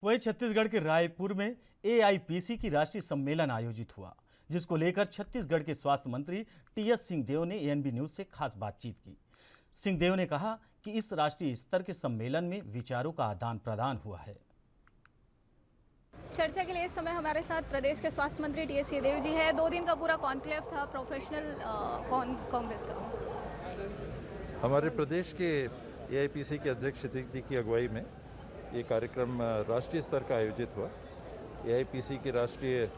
वहीं छत्तीसगढ़ के रायपुर में एआईपीसी की राष्ट्रीय सम्मेलन आयोजित हुआ, जिसको लेकर छत्तीसगढ़ के स्वास्थ्य मंत्री टीएस सिंहदेव ने एएनबी न्यूज से खास बातचीत की। सिंहदेव ने कहा कि इस राष्ट्रीय स्तर के सम्मेलन में विचारों का आदान प्रदान हुआ है। चर्चा के लिए इस समय हमारे साथ प्रदेश के स्वास्थ्य मंत्री टीएस सिंहदेव जी है। 2 दिन का पूरा कॉन्क्लेव था प्रोफेशनल कांग्रेस का। हमारे प्रदेश के एआईपीसी के अध्यक्ष जी की अगुवाई में ये कार्यक्रम राष्ट्रीय स्तर का आयोजित हुआ। एआईपीसी के राष्ट्रीय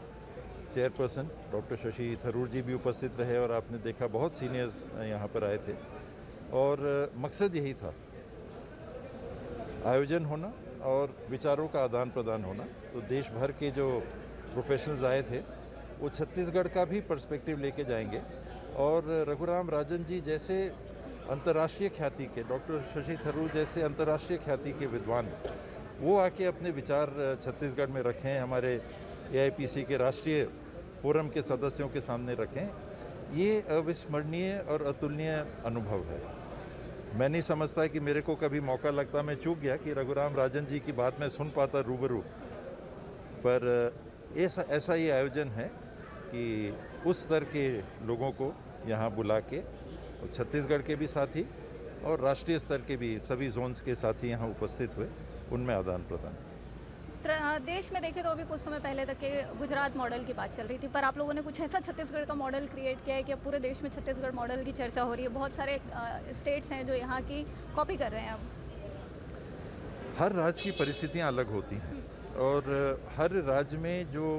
चेयरपर्सन डॉक्टर शशि थरूर जी भी उपस्थित रहे और आपने देखा बहुत सीनियर्स यहाँ पर आए थे और मकसद यही था आयोजन होना और विचारों का आदान प्रदान होना। तो देश भर के जो प्रोफेशनल्स आए थे वो छत्तीसगढ़ का भी पर्सपेक्टिव लेके जाएंगे और रघुराम राजन जी जैसे अंतर्राष्ट्रीय ख्याति के, डॉक्टर शशि थरूर जैसे अंतर्राष्ट्रीय ख्याति के विद्वान वो आके अपने विचार छत्तीसगढ़ में रखें, हमारे एआईपीसी के राष्ट्रीय फोरम के सदस्यों के सामने रखें। ये अविस्मरणीय और अतुलनीय अनुभव है। मैं नहीं समझता कि मेरे को कभी मौका लगता, मैं चूक गया कि रघुराम राजन जी की बात मैं सुन पाता रूबरू, पर ऐसा ये आयोजन है कि उस स्तर के लोगों को यहाँ बुला के और छत्तीसगढ़ के भी साथी और राष्ट्रीय स्तर के भी सभी जोन्स के साथी यहाँ उपस्थित हुए, उनमें आदान प्रदान। देश में देखें तो अभी कुछ समय पहले तक के गुजरात मॉडल की बात चल रही थी, पर आप लोगों ने कुछ ऐसा छत्तीसगढ़ का मॉडल क्रिएट किया है कि अब पूरे देश में छत्तीसगढ़ मॉडल की चर्चा हो रही है। बहुत सारे स्टेट्स हैं जो यहाँ की कॉपी कर रहे हैं। अब हर राज्य की परिस्थितियाँ अलग होती हैं और हर राज्य में जो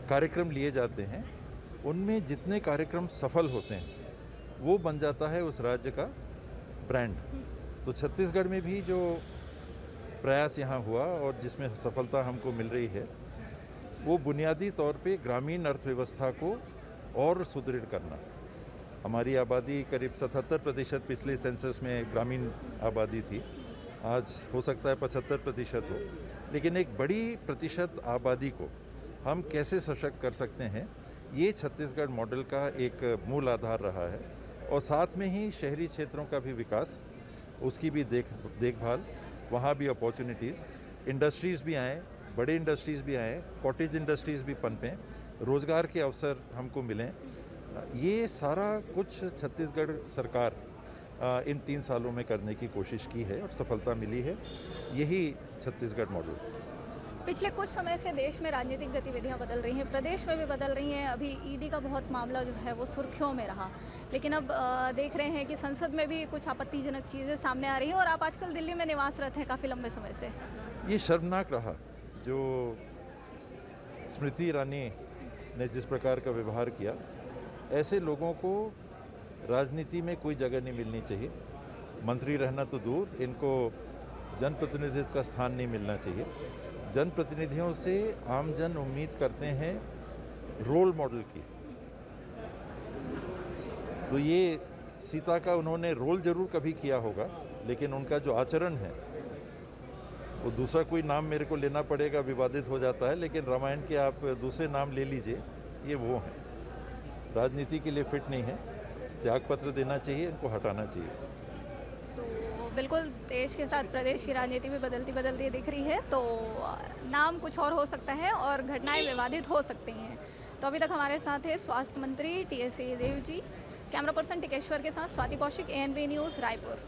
कार्यक्रम लिए जाते हैं उनमें जितने कार्यक्रम सफल होते हैं वो बन जाता है उस राज्य का ब्रांड। तो छत्तीसगढ़ में भी जो प्रयास यहाँ हुआ और जिसमें सफलता हमको मिल रही है वो बुनियादी तौर पे ग्रामीण अर्थव्यवस्था को और सुदृढ़ करना। हमारी आबादी करीब 77% पिछले सेंसस में ग्रामीण आबादी थी, आज हो सकता है 75% हो, लेकिन एक बड़ी प्रतिशत आबादी को हम कैसे सशक्त कर सकते हैं, ये छत्तीसगढ़ मॉडल का एक मूल आधार रहा है। और साथ में ही शहरी क्षेत्रों का भी विकास, उसकी भी देखभाल, वहाँ भी अपॉर्चुनिटीज़, इंडस्ट्रीज़ भी आएँ, बड़े इंडस्ट्रीज़ भी आएँ, कॉटेज इंडस्ट्रीज़ भी पनपें, रोज़गार के अवसर हमको मिलें। ये सारा कुछ छत्तीसगढ़ सरकार इन 3 सालों में करने की कोशिश की है और सफलता मिली है। यही छत्तीसगढ़ मॉडल। पिछले कुछ समय से देश में राजनीतिक गतिविधियां बदल रही हैं, प्रदेश में भी बदल रही हैं। अभी ईडी का बहुत मामला जो है वो सुर्खियों में रहा, लेकिन अब देख रहे हैं कि संसद में भी कुछ आपत्तिजनक चीज़ें सामने आ रही हैं और आप आजकल दिल्ली में निवासरत हैं काफ़ी लंबे समय से। ये शर्मनाक रहा जो स्मृति ईरानी ने जिस प्रकार का व्यवहार किया। ऐसे लोगों को राजनीति में कोई जगह नहीं मिलनी चाहिए। मंत्री रहना तो दूर, इनको जनप्रतिनिधित्व का स्थान नहीं मिलना चाहिए। जनप्रतिनिधियों से आमजन उम्मीद करते हैं रोल मॉडल की। तो ये सीता का उन्होंने रोल जरूर कभी किया होगा, लेकिन उनका जो आचरण है वो दूसरा कोई नाम मेरे को लेना पड़ेगा, विवादित हो जाता है, लेकिन रामायण के आप दूसरे नाम ले लीजिए, ये वो हैं। राजनीति के लिए फिट नहीं है, त्यागपत्र देना चाहिए, इनको हटाना चाहिए। बिल्कुल, देश के साथ प्रदेश की राजनीति भी बदलती दिख रही है, तो नाम कुछ और हो सकता है और घटनाएं विवादित हो सकती हैं। तो अभी तक हमारे साथ है स्वास्थ्य मंत्री टीएस सिंहदेव जी। कैमरा पर्सन टिकेश्वर के साथ स्वाति कौशिक, एएनबी न्यूज़ रायपुर।